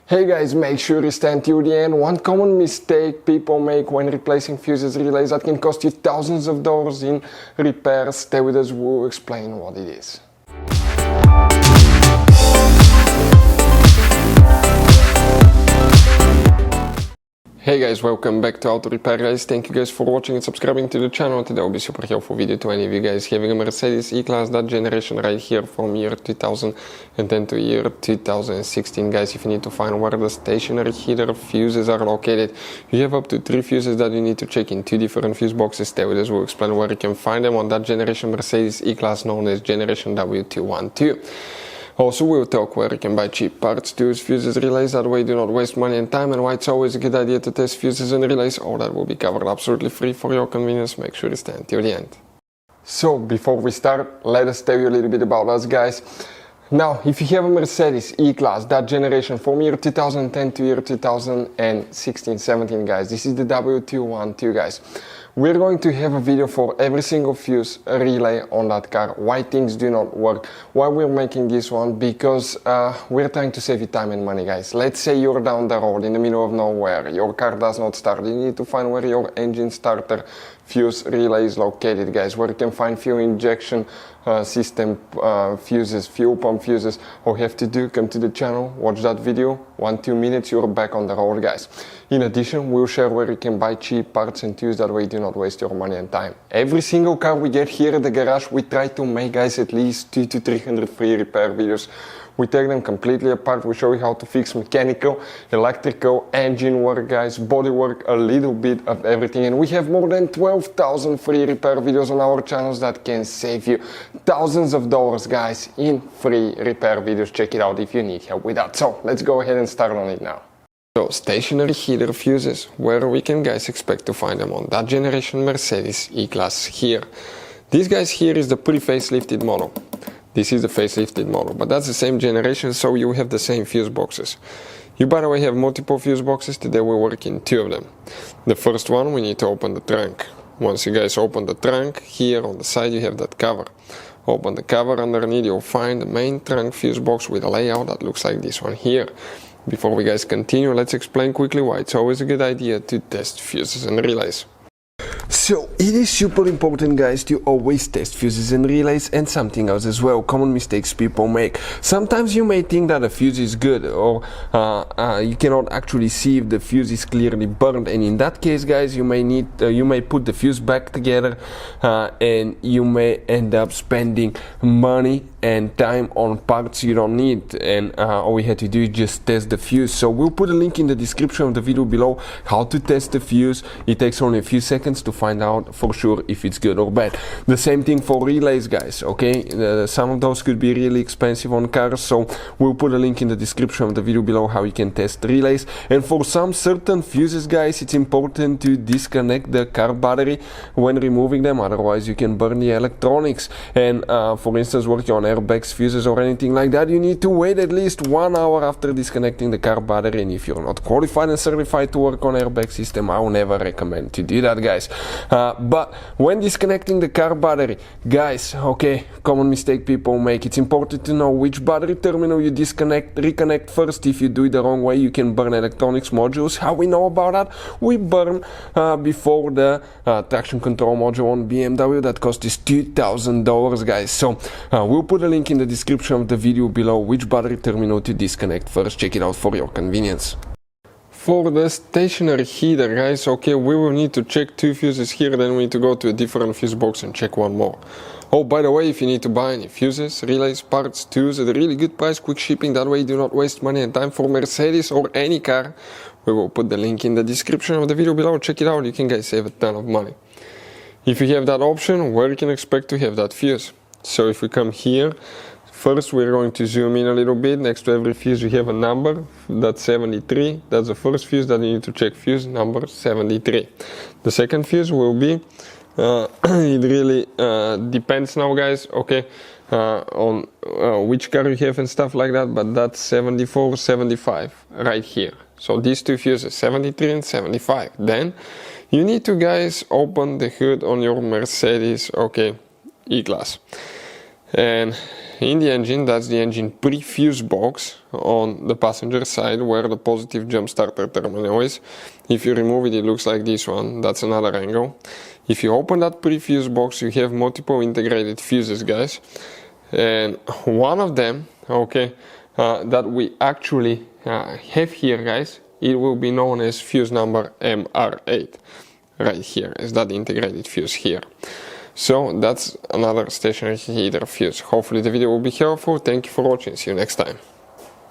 Hey guys, make sure you stand till the end. One common mistake people make when replacing fuses relays that can cost you thousands of dollars in repairs. Stay with us, we'll explain what it is. Hey guys, welcome back to Auto Repair guys. Thank you guys for watching and subscribing to the channel. Today will be super helpful video to any of you guys having a Mercedes E-Class, that generation right here from year 2010 to year 2016 guys. If you need to find where the stationary heater fuses are located, you have up to 3 fuses that you need to check in 2 different fuse boxes. Stay with us, we'll explain where you can find them on that generation Mercedes E-Class known as generation W212. Also, we'll talk where you can buy cheap parts, tools, fuses, relays, that way you do not waste money and time, and why it's always a good idea to test fuses and relays. All that will be covered absolutely free for your convenience. Make sure you stay until the end. So, before we start, let us tell you a little bit about us guys. Now, if you have a Mercedes E-Class, that generation from year 2010 to year 2016-17 guys, this is the W212 guys. We're going to have a video for every single fuse relay on that car, why things do not work, why we're making this one, because we're trying to save you time and money guys. Let's say you're down the road in the middle of nowhere, your car does not start, you need to find where your engine starter fuse relay is located guys, where you can find fuel injection system fuses, fuel pump fuses. All you have to do, come to the channel, watch that video, 1-2 minutes, you're back on the road guys. In addition, we'll share where you can buy cheap parts and tools, that way you do not waste your money and time. Every single car we get here at the garage, we try to make guys at least 200 to 300 free repair videos. We take them completely apart, we show you how to fix mechanical, electrical, engine work guys, body work, a little bit of everything. And we have more than 12,000 free repair videos on our channels that can save you thousands of dollars guys in free repair videos. Check it out if you need help with that. So let's go ahead and start on it now. So stationary heater fuses, where we can guys expect to find them on that generation Mercedes E-Class here. This guys here is the pre-facelifted model. This is the facelifted model, but that's the same generation, so you have the same fuse boxes. You, by the way, have multiple fuse boxes. Today we work in 2 of them. The first one, we need to open the trunk. Once you guys open the trunk, here on the side you have that cover. Open the cover, underneath you'll find the main trunk fuse box with a layout that looks like this one here. Before we guys continue, let's explain quickly why it's always a good idea to test fuses and relays. So, it is super important guys to always test fuses and relays, and something else as well, common mistakes people make. Sometimes you may think that a fuse is good, or you cannot actually see if the fuse is clearly burned, and in that case guys, you may put the fuse back together and you may end up spending money and time on parts you don't need, and all you have to do is just test the fuse. So we'll put a link in the description of the video below how to test the fuse. It takes only a few seconds to find out for sure if it's good or bad. The same thing for relays guys, okay? Some of those could be really expensive on cars, so we'll put a link in the description of the video below how you can test relays. And for some certain fuses guys, it's important to disconnect the car battery when removing them, otherwise you can burn the electronics. And for instance, working on airbags, fuses or anything like that, you need to wait at least 1 hour after disconnecting the car battery. And if you're not qualified and certified to work on airbag system, I will never recommend to do that guys. But when disconnecting the car battery guys, okay, common mistake people make, it's important to know which battery terminal you reconnect first. If you do it the wrong way, you can burn electronics modules. How we know about that? We burn before the traction control module on BMW that cost us $2,000 guys. So we'll put a link in the description of the video below which battery terminal to disconnect first. Check it out for your convenience. For the stationary heater guys, okay, we will need to check 2 fuses here, then we need to go to a different fuse box and check 1 more. Oh, by the way, if you need to buy any fuses, relays, parts, tools at a really good price, quick shipping, that way you do not waste money and time for Mercedes or any car, we will put the link in the description of the video below. Check it out, you can guys save a ton of money. If you have that option, where you can expect to have that fuse? So if we come here, first we're going to zoom in a little bit. Next to every fuse you have a number, that's 73. That's the first fuse that you need to check, fuse number 73. The second fuse will be, it really depends now guys, okay, on which car you have and stuff like that, but that's 74, 75 right here. So these 2 fuses, 73 and 75. Then you need to guys open the hood on your Mercedes, okay, E-Class. And in the engine, that's the engine pre-fuse box on the passenger side where the positive jump starter terminal is. If you remove it, it looks like this one. That's another angle. If you open that pre-fuse box, you have multiple integrated fuses, guys. And one of them, okay, that we actually have here, guys, it will be known as fuse number MR8. Right here is that integrated fuse here. So that's another stationary heater fuse. Hopefully the video will be helpful. Thank you for watching. See you next time.